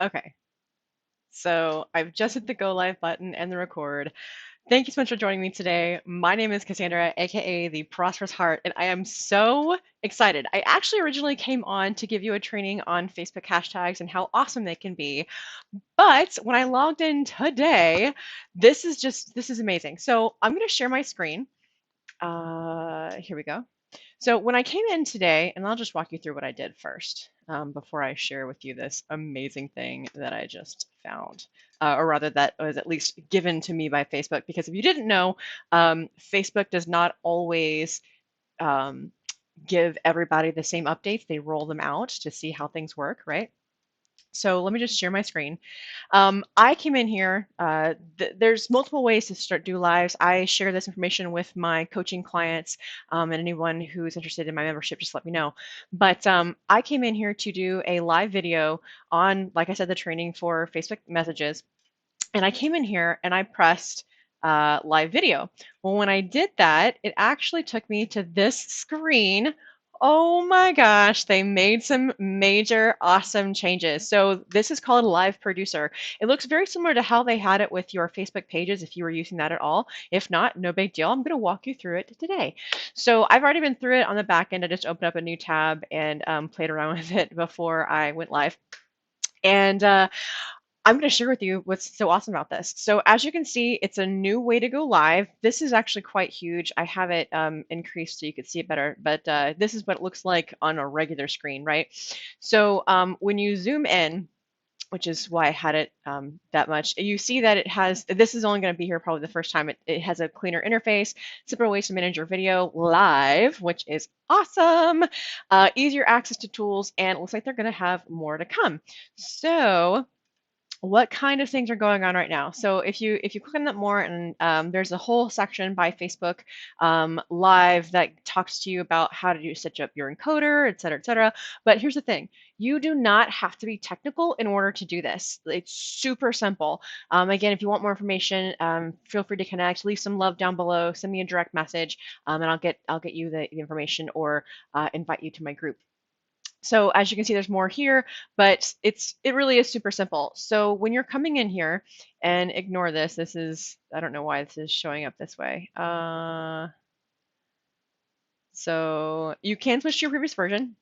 Okay, so I've just hit the go live button and the record. Thank you so much for joining me today. My name is Cassandra, aka the Prosperous Heart, and I am so excited. I actually originally came on to give you a training on Facebook hashtags and how awesome they can be. But when I logged in today, this is amazing. So I'm going to share my screen. Here we go. So when I came in today, and I'll just walk you through what I did first before I share with you this amazing thing that I just found, or rather that was at least given to me by Facebook. Because if you didn't know, Facebook does not always um, give everybody the same updates. They roll them out to see how things work, right? So let me just share my screen. I came in here. There's multiple ways to start do lives. I share this information with my coaching clients, and anyone who's interested in my membership, just let me know. But I came in here to do a live video on, like I said, the training for Facebook messages. And I came in here and I pressed live video. Well, when I did that, it actually took me to this screen. Oh my gosh, they made some major awesome changes. So this is called Live Producer. It looks very similar to how they had it with your Facebook pages if you were using that at all. If not, no big deal. I'm going to walk you through it today. So I've already been through it on the back end. I just opened up a new tab and played around with it before I went live. And I'm going to share with you what's so awesome about this. So as you can see, it's a new way to go live. This is actually quite huge. I have it increased so you can see it better, but this is what it looks like on a regular screen, right? So when you zoom in, which is why I had it that much, you see that it has, this is only going to be here probably the first time, it has a cleaner interface, simpler ways to manage your video live, which is awesome, easier access to tools, and it looks like they're going to have more to come. So what kind of things are going on right now? So if you click on that more, and there's a whole section by Facebook Live that talks to you about how to set up your encoder, et cetera, et cetera. But here's the thing: you do not have to be technical in order to do this. It's super simple. Again, if you want more information, feel free to connect. Leave some love down below. Send me a direct message, and I'll get you the information or invite you to my group. So as you can see, there's more here, but it really is super simple. So when you're coming in here, and ignore this, this is, I don't know why this is showing up this way. So you can switch to your previous version.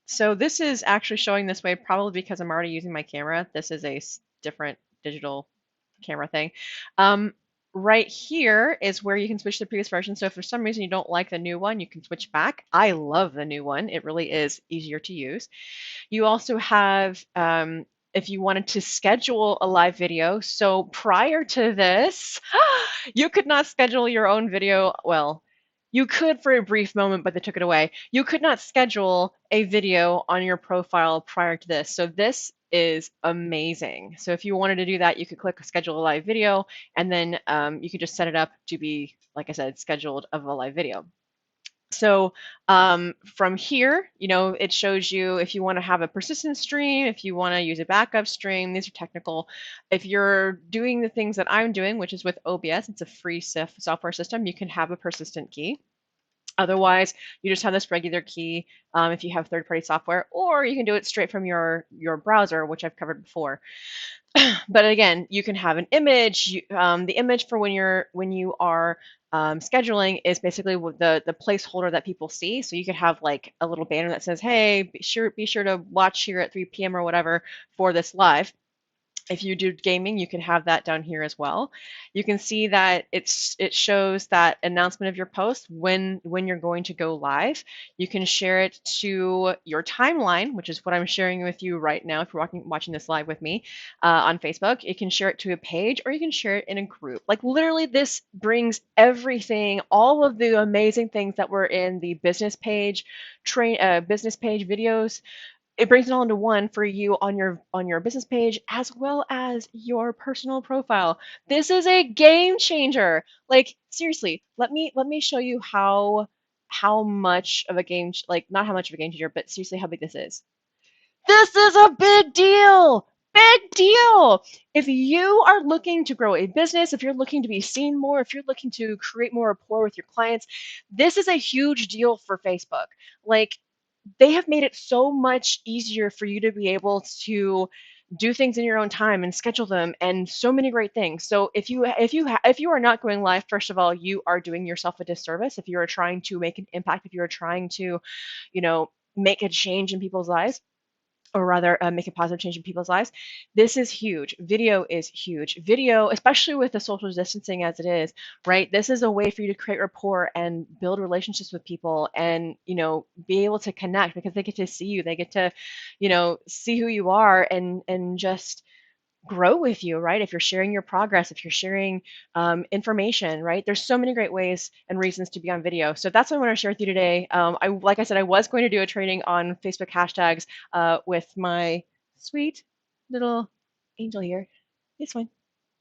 So this is actually showing this way probably because I'm already using my camera. This is a different digital camera thing. Right here is where you can switch to the previous version. So if for some reason you don't like the new one, you can switch back. I love the new one. It really is easier to use. You also have, if you wanted to schedule a live video. So prior to this, you could not schedule your own video. Well, you could for a brief moment, but they took it away. You could not schedule a video on your profile prior to this. So this is amazing. So if you wanted to do that, you could click schedule a live video, and then you could just set it up to be, like I said, scheduled of a live video. So from here, it shows you if you want to have a persistent stream, if you want to use a backup stream. These are technical. If you're doing the things that I'm doing, which is with OBS, it's a free software system, you can have a persistent key. Otherwise, you just have this regular key if you have third-party software, or you can do it straight from your browser, which I've covered before. But again, you can have an image. The image for when you are scheduling is basically the placeholder that people see. So you could have like a little banner that says, "Hey, be sure to watch here at 3 p.m. or whatever for this live." If you do gaming, you can have that down here as well. You can see that it shows that announcement of your post when you're going to go live. You can share it to your timeline, which is what I'm sharing with you right now. If you're watching this live with me on Facebook, you can share it to a page, or you can share it in a group. Like literally, this brings everything, all of the amazing things that were in the business page videos, it brings it all into one for you on your business page as well as your personal profile. This is a game changer. Like seriously, let me show you how much of a like not how much of a game changer, but seriously how big this is. This is a big deal. Big deal. If you are looking to grow a business, if you're looking to be seen more, if you're looking to create more rapport with your clients, this is a huge deal for Facebook. Like they have made it so much easier for you to be able to do things in your own time and schedule them, and so many great things. So if you are not going live, first of all, you are doing yourself a disservice. If you are trying to make an impact, if you are trying to, make a change in people's lives, or rather make a positive change in people's lives. This is huge. Video is huge. Video, especially with the social distancing as it is, right? This is a way for you to create rapport and build relationships with people, and, be able to connect because they get to see you. They get to, see who you are, and just grow with you, right? If you're sharing your progress, if you're sharing information, right? There's so many great ways and reasons to be on video. So that's what I want to share with you today. Like I said, I was going to do a training on Facebook hashtags with my sweet little angel here. This one.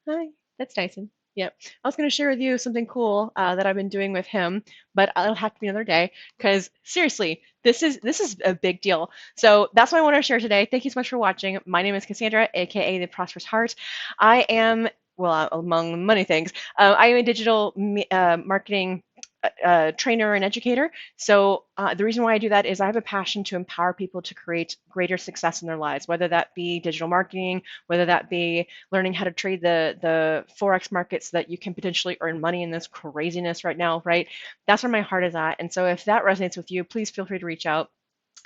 Hi, that's Dyson. Yep. I was going to share with you something cool that I've been doing with him, but it'll have to be another day because seriously, this is a big deal. So that's what I want to share today. Thank you so much for watching. My name is Cassandra, aka the Prosperous Heart. I am, well, among many things, I am a digital marketing trainer and educator. So the reason why I do that is I have a passion to empower people to create greater success in their lives, whether that be digital marketing, whether that be learning how to trade the forex market so that you can potentially earn money in this craziness right now, right? That's where my heart is at. And so if that resonates with you, please feel free to reach out.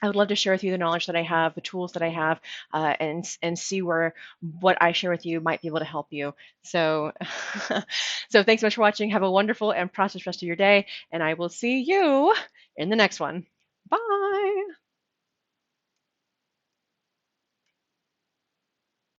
I would love to share with you the knowledge that I have, the tools that I have, and see where what I share with you might be able to help you. So, so thanks so much for watching. Have a wonderful and prosperous rest of your day, and I will see you in the next one. Bye.